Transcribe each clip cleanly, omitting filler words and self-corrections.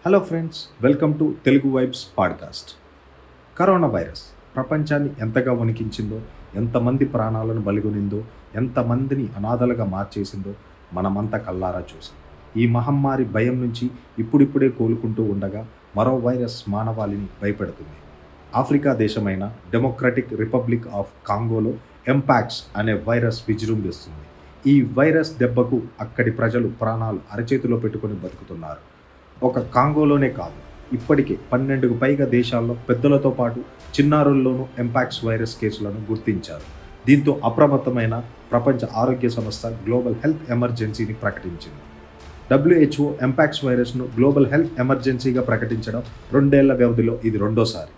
Hello friends, welcome to Telugu vibes podcast. Corona virus ప్రపంచాన్ని ఎంతగా వణికించిందో, ఎంతమంది ప్రాణాలను బలిగొనిందో, ఎంతమందిని అనాథలుగా మార్చేసిందో మనమంతా కల్లారా చూసాం. ఈ మహమ్మారి భయం నుంచి ఇప్పుడిప్పుడే కోలుకుంటూ ఉండగా మరో వైరస్ మానవాళిని భయపెడుతుంది. ఆఫ్రికా దేశమైన డెమోక్రటిక్ రిపబ్లిక్ ఆఫ్ కాంగోలో ఎంపాక్స్ అనే వైరస్ విజృంభిస్తుంది. ఈ వైరస్ దెబ్బకు అక్కడి ప్రజలు ప్రాణాలు అరచేతిలో పెట్టుకొని బతుకుతున్నారు. ఒక కాంగోలోనే కాదు, ఇప్పటికే 12కు పైగా దేశాల్లో పెద్దలతో పాటు చిన్నారుల్లోనూ ఎంపాక్స్ వైరస్ కేసులను గుర్తించారు. దీంతో అప్రమత్తమైన ప్రపంచ ఆరోగ్య సంస్థ గ్లోబల్ హెల్త్ ఎమర్జెన్సీని ప్రకటించింది. WHO ఎంపాక్స్ వైరస్ను గ్లోబల్ హెల్త్ ఎమర్జెన్సీగా ప్రకటించడం 2 ఏళ్ల వ్యవధిలో ఇది రెండోసారి.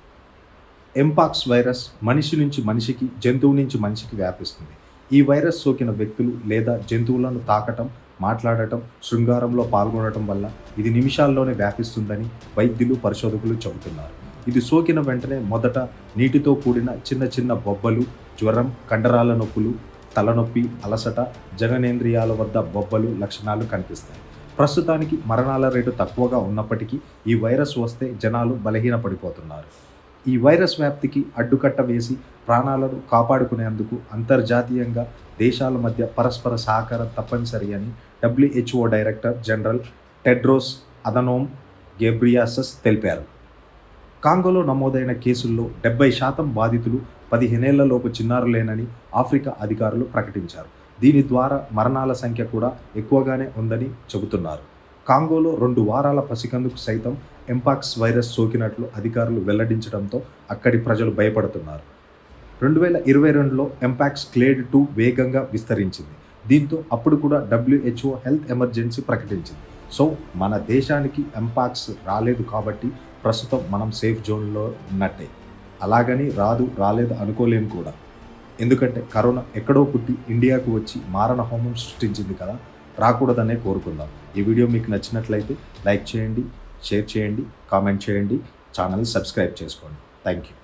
ఎంపాక్స్ వైరస్ మనిషి నుంచి మనిషికి, జంతువు నుంచి మనిషికి వ్యాపిస్తుంది. ఈ వైరస్ సోకిన వ్యక్తులు లేదా జంతువులను తాకటం, మాట్లాడటం, శృంగారంలో పాల్గొనడం వల్ల ఇది నిమిషాల్లోనే వ్యాపిస్తుందని వైద్యులు, పరిశోధకులు చెబుతున్నారు. ఇది సోకిన వెంటనే మొదట నీటితో కూడిన చిన్న చిన్న బొబ్బలు, జ్వరం, కండరాల నొప్పులు, తలనొప్పి, అలసట, జననేంద్రియాల వద్ద బొబ్బలు లక్షణాలు కనిపిస్తాయి. ప్రస్తుతానికి మరణాల రేటు తక్కువగా ఉన్నప్పటికీ ఈ వైరస్ వస్తే జనాలు బలహీనపడిపోతున్నారు. ఈ వైరస్ వ్యాప్తికి అడ్డుకట్ట వేసి ప్రాణాలను కాపాడుకునేందుకు అంతర్జాతీయంగా దేశాల మధ్య పరస్పర సహకారం తప్పనిసరి అని WHO director general Tedros Adhanom Ghebreyesus తెలిపారు. కాంగోలో నమోదైన కేసుల్లో 70% బాధితులు 15 ఏళ్లలోపు చిన్నారులేనని ఆఫ్రికా అధికారులు ప్రకటించారు. దీని ద్వారా మరణాల సంఖ్య కూడా ఎక్కువగానే ఉందని చెబుతున్నారు. కాంగోలో 2 వారాల పసికందుకు సైతం ఎంపాక్స్ వైరస్ సోకినట్లు అధికారులు వెల్లడించడంతో అక్కడి ప్రజలు భయపడుతున్నారు. 2022లో ఎంపాక్స్ క్లేడ్ 2 వేగంగా విస్తరించింది. దీంతో అప్పుడు కూడా WHO హెల్త్ ఎమర్జెన్సీ ప్రకటించింది. సో మన దేశానికి ఎంపాక్స్ రాలేదు కాబట్టి ప్రస్తుతం మనం సేఫ్ జోన్లో ఉన్నట్టే. అలాగని రాలేదు అనుకోలేము కూడా. ఎందుకంటే కరోనా ఎక్కడో పుట్టి ఇండియాకు వచ్చి మారణ హోమం సృష్టించింది కదా, రాకూడదనే కోరుకుందాం. ఈ వీడియో మీకు నచ్చినట్లయితే లైక్ చేయండి, షేర్ చేయండి, కామెంట్ చేయండి, ఛానల్ సబ్స్క్రైబ్ చేసుకోండి. Thank you.